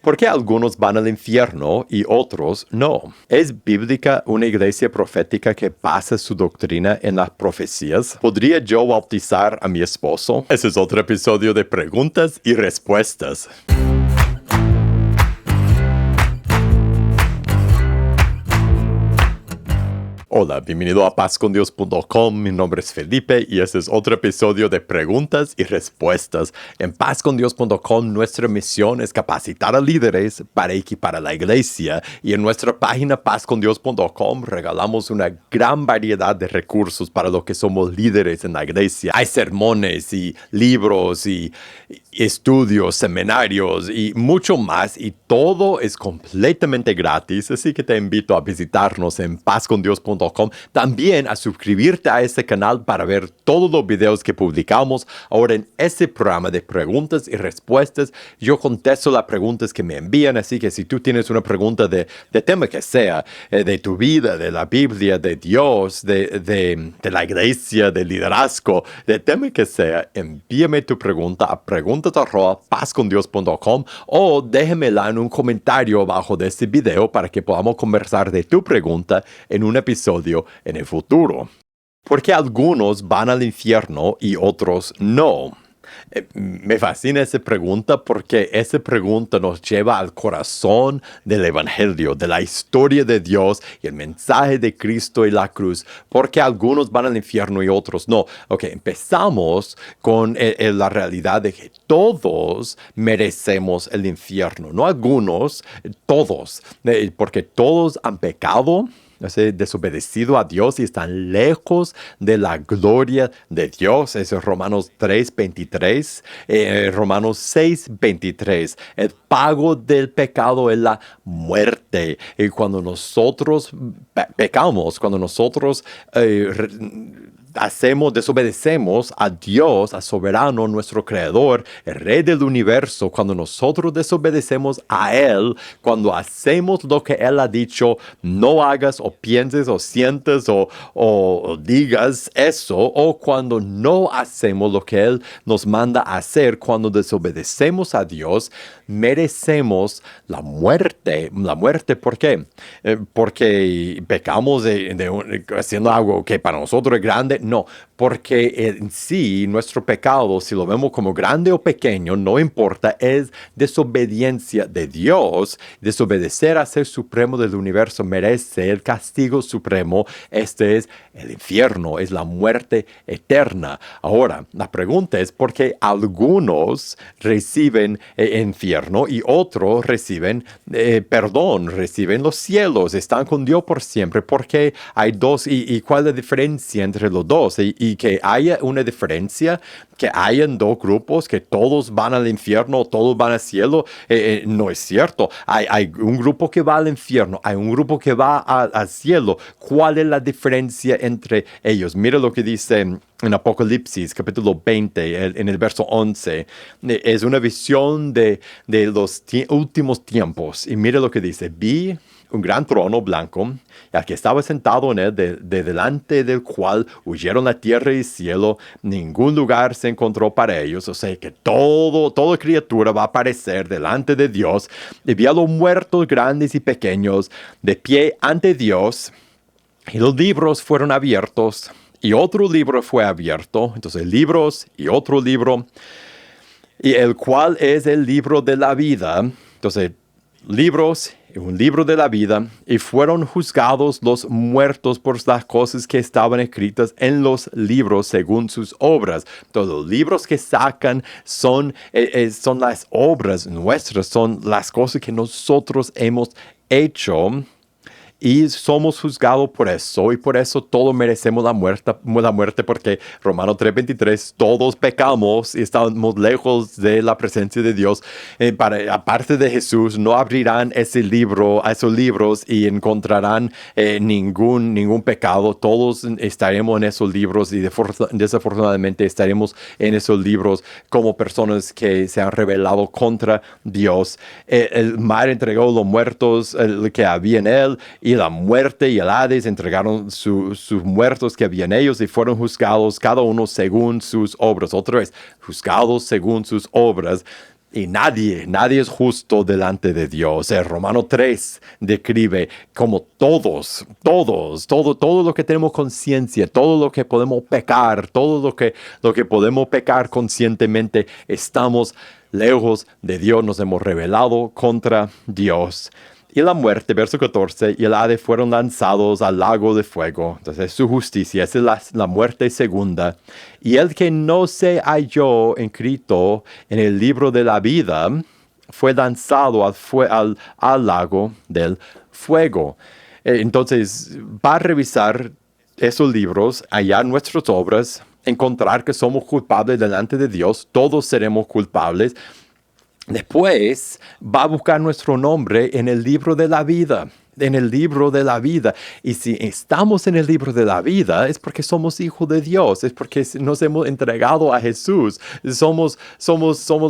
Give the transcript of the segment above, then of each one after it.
¿Por qué algunos van al infierno y otros no? ¿Es bíblica una iglesia profética que basa su doctrina en las profecías? ¿Podría yo bautizar a mi esposo? Ese es otro episodio de preguntas y respuestas. Hola, bienvenido a pazcondios.com. Mi nombre es Felipe y este es otro episodio de preguntas y respuestas. En pazcondios.com nuestra misión es capacitar a líderes para equipar a la iglesia, y en nuestra página pazcondios.com regalamos una gran variedad de recursos para los que somos líderes en la iglesia. Hay sermones y libros y estudios, seminarios y mucho más, y todo es completamente gratis, así que te invito a visitarnos en pazcondios.com. También a suscribirte a este canal para ver todos los videos que publicamos. Ahora, en este programa de preguntas y respuestas, yo contesto las preguntas que me envían, así que si tú tienes una pregunta de tema que sea, de tu vida, de la Biblia, de Dios, de la iglesia, de liderazgo, de tema que sea, envíame tu pregunta a preguntas@pazcondios.com o déjamela en un comentario abajo de este video para que podamos conversar de tu pregunta en un episodio en el futuro. ¿Por qué algunos van al infierno y otros no? Me fascina esa pregunta porque esa pregunta nos lleva al corazón del Evangelio, de la historia de Dios y el mensaje de Cristo y la cruz. ¿Por qué algunos van al infierno y otros no? Ok, empezamos con la realidad de que todos merecemos el infierno. No algunos, todos. Porque todos han pecado, desobedecido a Dios y están lejos de la gloria de Dios. Eso es Romanos 3:23, Romanos 6:23. El pago del pecado es la muerte. Y cuando nosotros pecamos, cuando nosotros desobedecemos a Dios, a soberano, nuestro creador, el rey del universo, cuando nosotros desobedecemos a Él, cuando hacemos lo que Él ha dicho, no hagas o pienses o sientas o digas eso, o cuando no hacemos lo que Él nos manda a hacer, cuando desobedecemos a Dios, merecemos la muerte. La muerte, ¿por qué? Porque pecamos haciendo algo que para nosotros es grande. No, porque en sí nuestro pecado, si lo vemos como grande o pequeño, no importa, es desobediencia de Dios. Desobedecer a ser supremo del universo merece el castigo supremo. Este es el infierno, es la muerte eterna. Ahora, la pregunta es por qué algunos reciben infierno y otros reciben perdón, reciben los cielos, están con Dios por siempre. Porque hay dos, y cuál es la diferencia entre los dos, y que haya una diferencia, que hayan dos grupos, que todos van al infierno, todos van al cielo, no es cierto. Hay un grupo que va al infierno, hay un grupo que va al cielo. ¿Cuál es la diferencia entre ellos? Mira lo que dice en Apocalipsis, capítulo 20, en el verso 11. Es una visión de los últimos tiempos. Y mira lo que dice: vi un gran trono blanco, y al que estaba sentado en él, de delante del cual huyeron la tierra y el cielo. Ningún lugar se encontró para ellos. O sea que toda criatura va a aparecer delante de Dios. Y vi a los muertos grandes y pequeños de pie ante Dios, y los libros fueron abiertos, y otro libro fue abierto. Entonces, libros y otro libro, y el cual es el libro de la vida. Entonces, libros y un libro de la vida, y fueron juzgados los muertos por las cosas que estaban escritas en los libros según sus obras. Todos los libros que sacan son las obras nuestras, son las cosas que nosotros hemos hecho. Y somos juzgados por eso, y por eso todos merecemos la muerte, porque Romanos 3:23, todos pecamos y estamos lejos de la presencia de Dios. Aparte de Jesús, no abrirán esos libros y encontrarán ningún pecado. Todos estaremos en esos libros, y desafortunadamente estaremos en esos libros como personas que se han rebelado contra Dios. El mar entregó los muertos que había en él, y la muerte y el Hades entregaron sus muertos que había en ellos, y fueron juzgados cada uno según sus obras. Otra vez, juzgados según sus obras. Y nadie es justo delante de Dios. El Romano 3 describe como todo lo que tenemos conciencia, todo lo que podemos pecar, lo que podemos pecar conscientemente, estamos lejos de Dios, nos hemos rebelado contra Dios. Y la muerte, verso 14, y el Hades fueron lanzados al lago de fuego. Entonces, su justicia, esa es la muerte segunda. Y el que no se halló inscrito en el libro de la vida fue lanzado al lago del fuego. Entonces, va a revisar esos libros, hallar nuestras obras, encontrar que somos culpables delante de Dios. Todos seremos culpables. Después va a buscar nuestro nombre en el libro de la vida, en el libro de la vida. Y si estamos en el libro de la vida es porque somos hijos de Dios, es porque nos hemos entregado a Jesús. Somos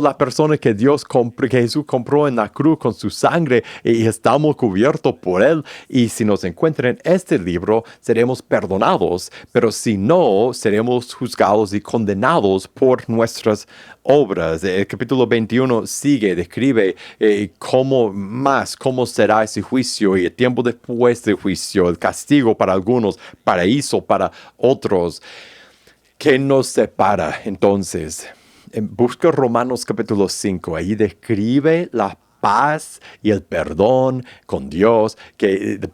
la persona que que Jesús compró en la cruz con su sangre y estamos cubiertos por Él. Y si nos encuentran en este libro, seremos perdonados, pero si no, seremos juzgados y condenados por nuestras obras. El capítulo 21 describe cómo será ese juicio y el tiempo después del juicio, el castigo para algunos, paraíso para otros. ¿Qué nos separa entonces? Busca Romanos capítulo 5, ahí describe la paz y el perdón con Dios,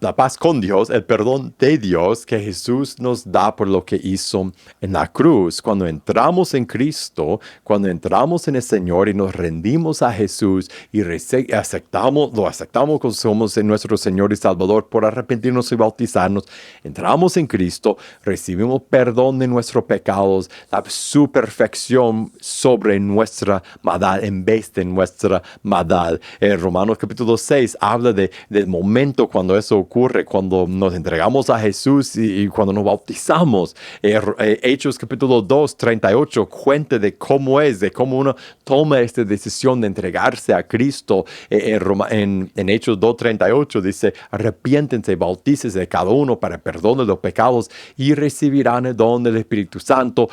la paz con Dios, el perdón de Dios que Jesús nos da por lo que hizo en la cruz. Cuando entramos en Cristo, cuando entramos en el Señor y nos rendimos a Jesús y lo aceptamos como somos en nuestro Señor y Salvador por arrepentirnos y bautizarnos, entramos en Cristo, recibimos perdón de nuestros pecados, su perfección sobre nuestra maldad en vez de nuestra maldad. Romanos capítulo 6 habla del momento cuando eso ocurre, cuando nos entregamos a Jesús y cuando nos bautizamos. Hechos capítulo 2, 38 cuenta de cómo uno toma esta decisión de entregarse a Cristo. En Hechos 2, 38 dice, arrepiéntense, bautícense cada uno para el perdón de los pecados y recibirán el don del Espíritu Santo.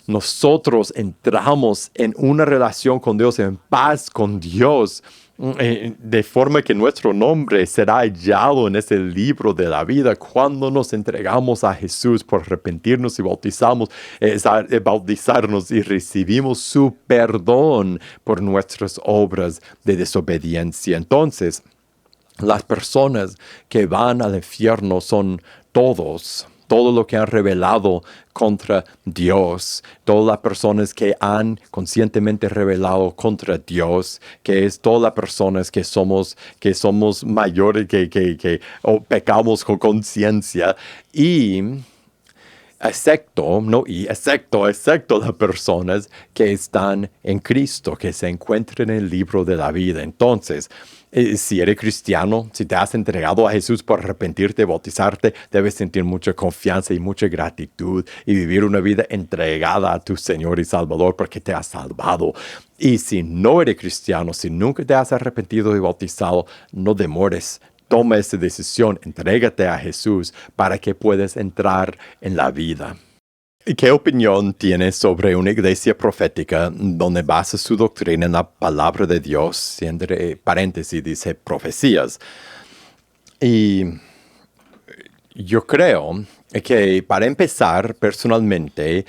Nosotros entramos en una relación con Dios, en paz con Dios, de forma que nuestro nombre será hallado en ese libro de la vida cuando nos entregamos a Jesús por arrepentirnos y bautizarnos y recibimos su perdón por nuestras obras de desobediencia. Entonces, las personas que van al infierno son todo lo que han rebelado contra Dios, todas las personas que han conscientemente rebelado contra Dios, que es todas las personas que somos mayores, o pecamos con conciencia, excepto las personas que están en Cristo, que se encuentran en el libro de la vida. Entonces, si eres cristiano, si te has entregado a Jesús por arrepentirte, bautizarte, debes sentir mucha confianza y mucha gratitud y vivir una vida entregada a tu Señor y Salvador porque te ha salvado. Y si no eres cristiano, si nunca te has arrepentido y bautizado, no demores. Toma esa decisión, entrégate a Jesús para que puedas entrar en la vida. ¿Qué opinión tienes sobre una iglesia profética donde basa su doctrina en la palabra de Dios? Entre paréntesis dice profecías. Y yo creo que para empezar personalmente,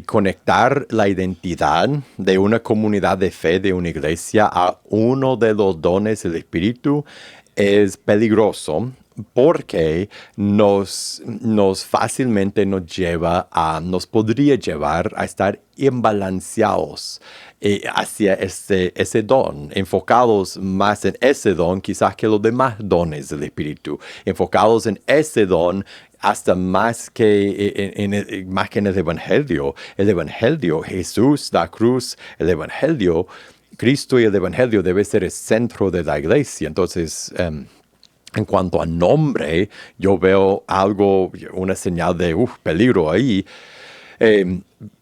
conectar la identidad de una comunidad de fe, de una iglesia, a uno de los dones del Espíritu es peligroso porque nos fácilmente nos podría llevar a estar imbalanceados hacia ese don, enfocados más en ese don quizás que los demás dones del Espíritu, enfocados en ese don hasta más que en el Evangelio. El Evangelio, Jesús, la cruz, el Evangelio, Cristo y el Evangelio debe ser el centro de la iglesia. Entonces, en cuanto a nombre, yo veo una señal de peligro ahí.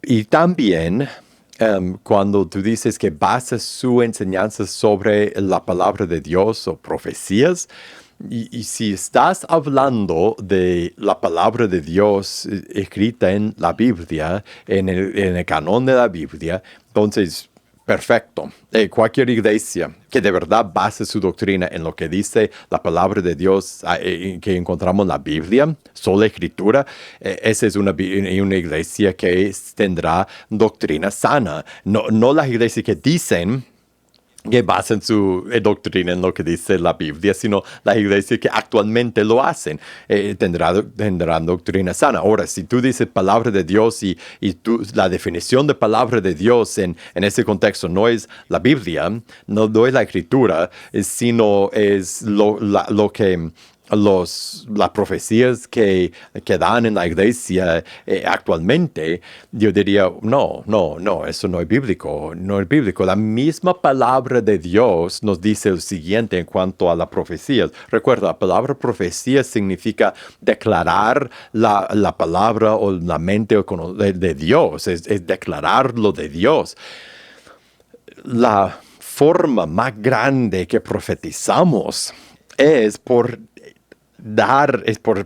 Y también, cuando tú dices que basa su enseñanza sobre la palabra de Dios o profecías, y si estás hablando de la palabra de Dios escrita en la Biblia, en el canon de la Biblia, entonces perfecto. Cualquier iglesia que de verdad base su doctrina en lo que dice la palabra de Dios que encontramos en la Biblia, sola escritura, esa es una iglesia que tendrá doctrina sana. No las iglesias que dicen que basan su doctrina en lo que dice la Biblia, sino las iglesias que actualmente lo hacen, tendrán doctrina sana. Ahora, si tú dices palabra de Dios y la definición de palabra de Dios en ese contexto no es la Biblia, no es la escritura, sino es lo que las profecías que dan en la iglesia actualmente, yo diría, no, eso no es bíblico, no es bíblico. La misma palabra de Dios nos dice lo siguiente en cuanto a las profecías. Recuerda, la palabra profecía significa declarar la palabra o la mente de Dios, es declarar lo de Dios. La forma más grande que profetizamos es por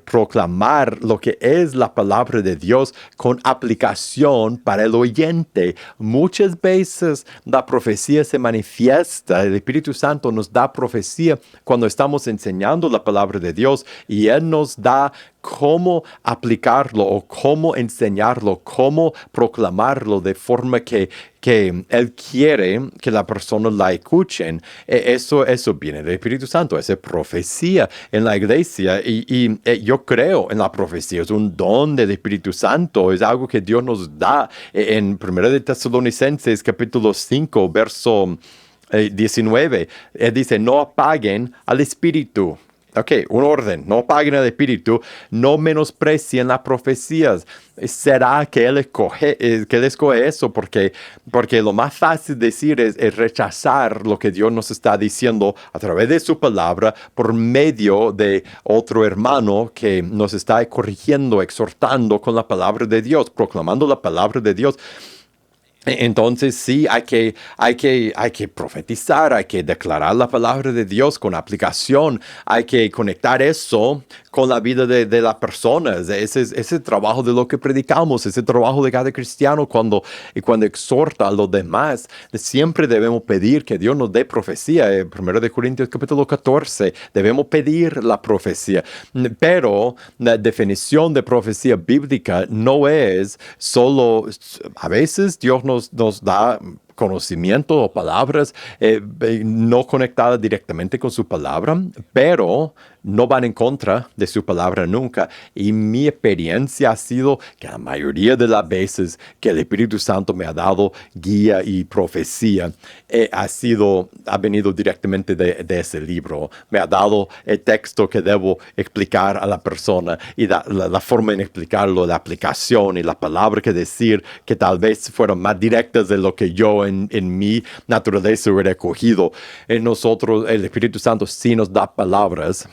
proclamar lo que es la palabra de Dios con aplicación para el oyente. Muchas veces la profecía se manifiesta, el Espíritu Santo nos da profecía cuando estamos enseñando la palabra de Dios y Él nos da cómo aplicarlo o cómo enseñarlo, cómo proclamarlo de forma que Él quiere que la persona la escuchen. Eso viene del Espíritu Santo, esa profecía en la iglesia y yo creo en la profecía, es un don del Espíritu Santo, es algo que Dios nos da. En 1 de Tesalonicenses capítulo 5, verso 19, Él dice, no apaguen al Espíritu. Ok, un orden, no apaguen el espíritu, no menosprecien las profecías. ¿Será que Él escoge eso? Porque lo más fácil decir es rechazar lo que Dios nos está diciendo a través de su palabra por medio de otro hermano que nos está corrigiendo, exhortando con la palabra de Dios, proclamando la palabra de Dios. Entonces sí, hay que profetizar, hay que declarar la palabra de Dios con aplicación, hay que conectar eso con la vida de las personas. Ese es el trabajo de lo que predicamos, ese trabajo de cada cristiano cuando exhorta a los demás. Siempre debemos pedir que Dios nos dé profecía. 1 de Corintios capítulo 14, debemos pedir la profecía. Pero la definición de profecía bíblica no es solo, a veces Dios nos da conocimiento o palabras no conectadas directamente con su palabra, pero no van en contra de su palabra nunca. Y mi experiencia ha sido que la mayoría de las veces que el Espíritu Santo me ha dado guía y profecía, ha venido directamente de ese libro. Me ha dado el texto que debo explicar a la persona y la forma en explicarlo, la aplicación y la palabra que decir, que tal vez fueron más directas de lo que yo en mi naturaleza hubiera cogido. En nosotros, el Espíritu Santo sí nos da palabras,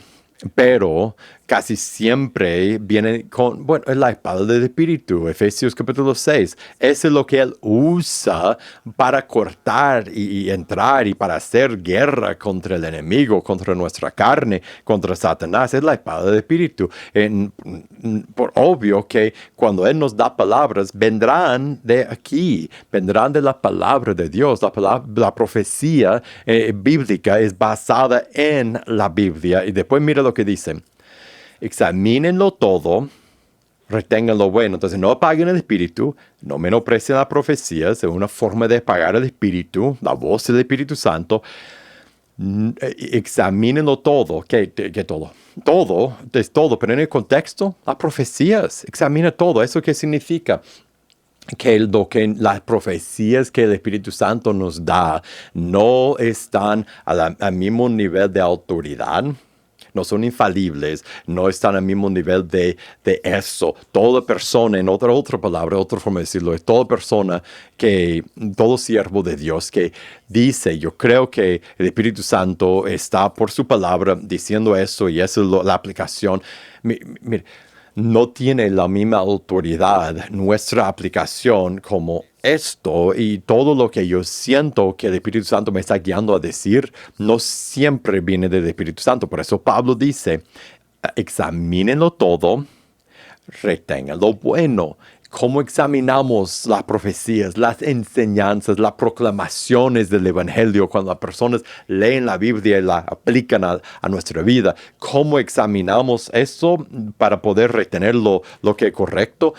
pero casi siempre viene con, es la espada del Espíritu, Efesios capítulo 6. Eso es lo que Él usa para cortar y entrar y para hacer guerra contra el enemigo, contra nuestra carne, contra Satanás. Es la espada del Espíritu. Por obvio que cuando Él nos da palabras, vendrán de aquí, vendrán de la palabra de Dios. La profecía bíblica es basada en la Biblia. Y después mira lo que dice. Examínenlo todo, retengan lo bueno. Entonces no apaguen el espíritu, no menosprecien la profecía, es una forma de apagar el espíritu, la voz del Espíritu Santo. Examínenlo todo. ¿Qué todo? Todo, es todo, pero en el contexto, las profecías, examina todo. ¿Eso qué significa? Que las profecías que el Espíritu Santo nos da no están al mismo nivel de autoridad, no son infalibles, no están al mismo nivel de eso. Toda persona, en otra palabra, otra forma de decirlo, es todo siervo de Dios que dice, yo creo que el Espíritu Santo está por su palabra diciendo eso y esa es la aplicación. Mire, no tiene la misma autoridad nuestra aplicación como esto, y todo lo que yo siento que el Espíritu Santo me está guiando a decir no siempre viene del Espíritu Santo. Por eso Pablo dice, examínenlo todo, retengan lo bueno. cómo examinamos las profecías, las enseñanzas, las proclamaciones del Evangelio cuando las personas leen la Biblia y la aplican a nuestra vida. ¿Cómo examinamos eso para poder retener lo que es correcto?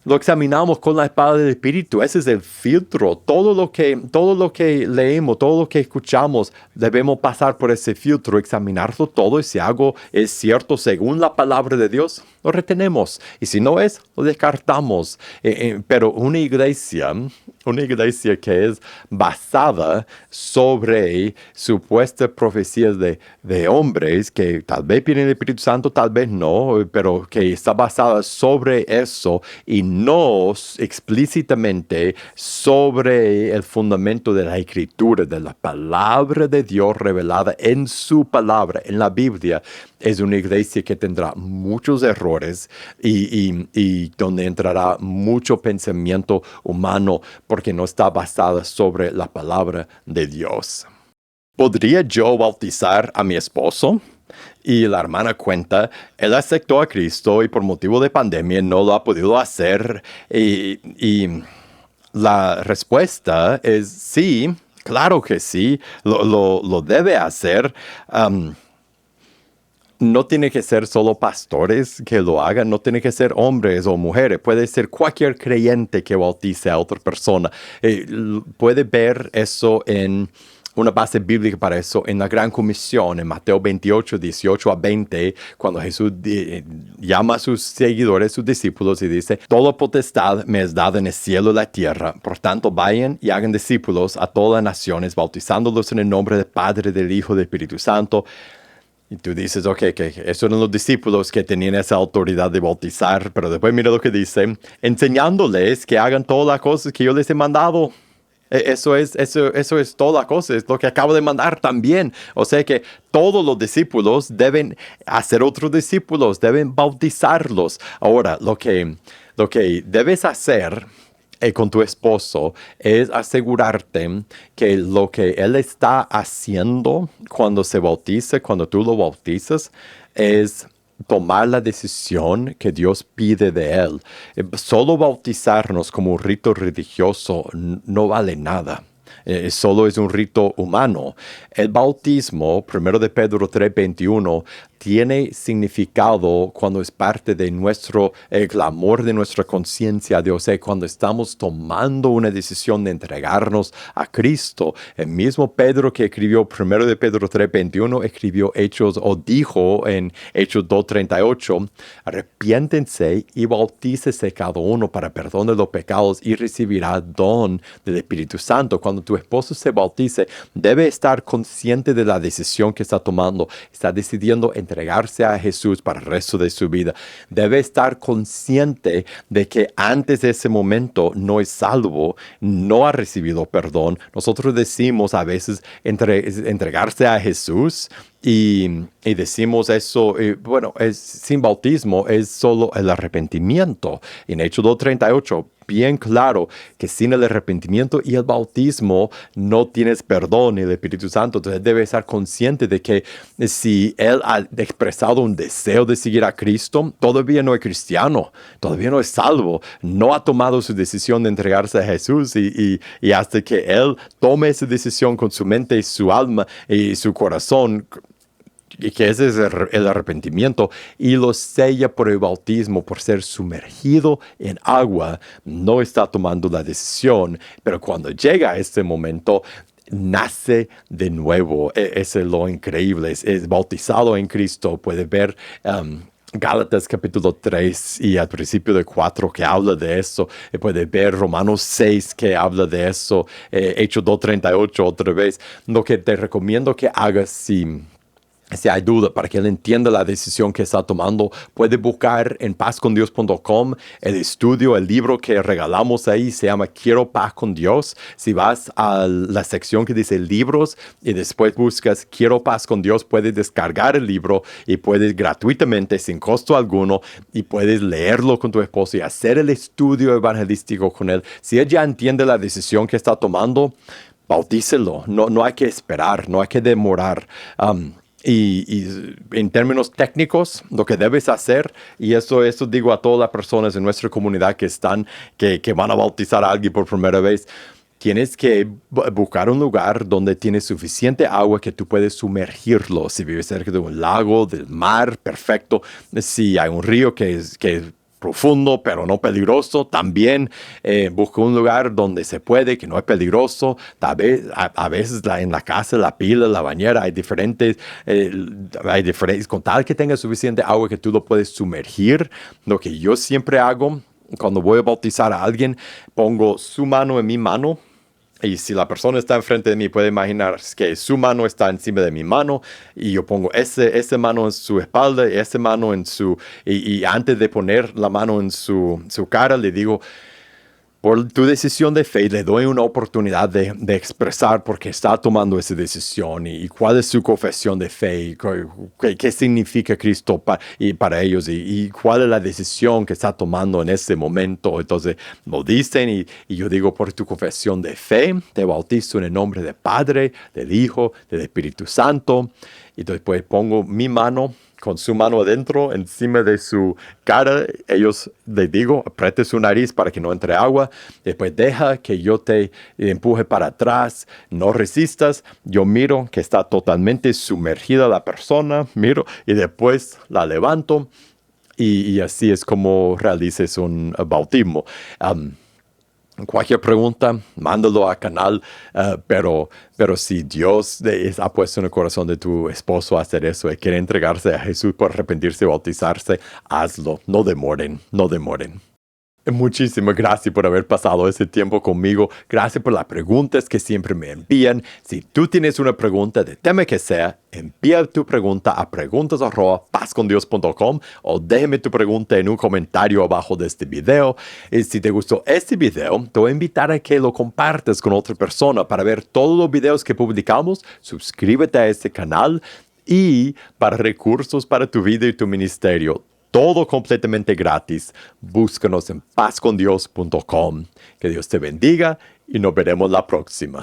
Lo examinamos con la espada del Espíritu. Ese es el filtro. Todo lo que leemos, todo lo que escuchamos, debemos pasar por ese filtro, examinarlo todo. Y si algo es cierto según la palabra de Dios, lo retenemos. Y si no es, lo descartamos. Pero una iglesia que es basada sobre supuestas profecías de hombres, que tal vez tienen el Espíritu Santo, tal vez no, pero que está basada sobre eso y no explícitamente sobre el fundamento de la Escritura, de la palabra de Dios revelada en su palabra, en la Biblia, es una iglesia que tendrá muchos errores y donde entrará mucho pensamiento humano porque no está basada sobre la palabra de Dios. ¿Podría yo bautizar a mi esposo? Y la hermana cuenta, él aceptó a Cristo y por motivo de pandemia no lo ha podido hacer. Y la respuesta es sí, claro que sí, lo debe hacer. No tiene que ser solo pastores que lo hagan, no tiene que ser hombres o mujeres, puede ser cualquier creyente que bautice a otra persona. Puede ver eso en una base bíblica para eso en la Gran Comisión, en Mateo 28, 18 a 20, cuando Jesús llama a sus seguidores, sus discípulos, y dice: toda potestad me es dada en el cielo y la tierra. Por tanto, vayan y hagan discípulos a todas las naciones, bautizándolos en el nombre del Padre, del Hijo y del Espíritu Santo. Y tú dices, ok, que esos eran los discípulos que tenían esa autoridad de bautizar, pero después mira lo que dice: enseñándoles que hagan todas las cosas que yo les he mandado. Eso es toda la cosa, es lo que acabo de mandar también. O sea que todos los discípulos deben hacer otros discípulos, deben bautizarlos. Ahora, lo que debes hacer con tu esposo es asegurarte que lo que él está haciendo cuando se bautiza, cuando tú lo bautizas, es tomar la decisión que Dios pide de él. Solo bautizarnos como un rito religioso no vale nada. Solo es un rito humano. El bautismo, 1 de Pedro 3:21, tiene significado cuando es parte de el clamor de nuestra conciencia a Dios, cuando estamos tomando una decisión de entregarnos a Cristo. El mismo Pedro que escribió 1 de Pedro 3:21 escribió dijo en Hechos 2:38, arrepiéntense y bautícese cada uno para perdón de los pecados y recibirá don del Espíritu Santo. Cuando tu esposo se bautice, debe estar consciente de la decisión que está tomando. Está decidiendo entregarse a Jesús para el resto de su vida. Debe estar consciente de que antes de ese momento no es salvo, no ha recibido perdón. Nosotros decimos a veces entregarse a Jesús y decimos eso, sin bautismo es solo el arrepentimiento. En Hechos 2:38, bien claro que sin el arrepentimiento y el bautismo no tienes perdón ni el Espíritu Santo. Entonces debe estar consciente de que si él ha expresado un deseo de seguir a Cristo, todavía no es cristiano, todavía no es salvo, no ha tomado su decisión de entregarse a Jesús y hasta que él tome esa decisión con su mente y su alma y su corazón, y que ese es el arrepentimiento, y lo sella por el bautismo, por ser sumergido en agua, no está tomando la decisión, pero cuando llega a este momento, nace de nuevo. Eso es lo increíble, es bautizado en Cristo. Puede ver Gálatas capítulo 3 y al principio de 4 que habla de eso. Puede ver Romanos 6 que habla de eso. Hechos 2:38 otra vez. Lo que te recomiendo que hagas si hay duda, para que él entienda la decisión que está tomando, puede buscar en pazcondios.com el estudio, el libro que regalamos ahí, se llama Quiero Paz con Dios. Si vas a la sección que dice libros y después buscas Quiero Paz con Dios, puedes descargar el libro y puedes gratuitamente, sin costo alguno, y puedes leerlo con tu esposo y hacer el estudio evangelístico con él. Si él ya entiende la decisión que está tomando, bautícelo. No hay que esperar, no hay que demorar. Y en términos técnicos, lo que debes hacer, y eso digo a todas las personas en nuestra comunidad que van a bautizar a alguien por primera vez, tienes que buscar un lugar donde tienes suficiente agua que tú puedes sumergirlo. Si vives cerca de un lago, del mar, perfecto. Si hay un río que es profundo, pero no peligroso, también busca un lugar donde se puede, que no es peligroso. Tal vez, a veces en la casa, la pila, la bañera, hay diferentes, con tal que tenga suficiente agua que tú lo puedes sumergir. Lo que yo siempre hago cuando voy a bautizar a alguien, pongo su mano en mi mano. Y si la persona está enfrente de mí, puede imaginar que su mano está encima de mi mano y yo pongo esa mano en su espalda y esa mano en su... Y antes de poner la mano en su cara, le digo, por tu decisión de fe, le doy una oportunidad de expresar por qué está tomando esa decisión y cuál es su confesión de fe, y qué significa Cristo para ellos y cuál es la decisión que está tomando en ese momento. Entonces lo dicen y yo digo, por tu confesión de fe, te bautizo en el nombre del Padre, del Hijo, del Espíritu Santo. Y después pongo mi mano con su mano adentro, encima de su cara. Ellos les digo, apriete su nariz para que no entre agua. Después deja que yo te empuje para atrás. No resistas. Yo miro que está totalmente sumergida la persona. Miro y después la levanto. Y así es como realices un bautismo. Cualquier pregunta, mándalo al canal, pero si Dios ha puesto en el corazón de tu esposo a hacer eso y quiere entregarse a Jesús por arrepentirse y bautizarse, hazlo, no demoren, no demoren. Muchísimas gracias por haber pasado ese tiempo conmigo. Gracias por las preguntas que siempre me envían. Si tú tienes una pregunta de tema que sea, envía tu pregunta a preguntas@pazcondios.com o déjame tu pregunta en un comentario abajo de este video. Y si te gustó este video, te voy a invitar a que lo compartas con otra persona para ver todos los videos que publicamos. Suscríbete a este canal y para recursos para tu vida y tu ministerio. Todo completamente gratis. Búscanos en pazcondios.com. Que Dios te bendiga y nos veremos la próxima.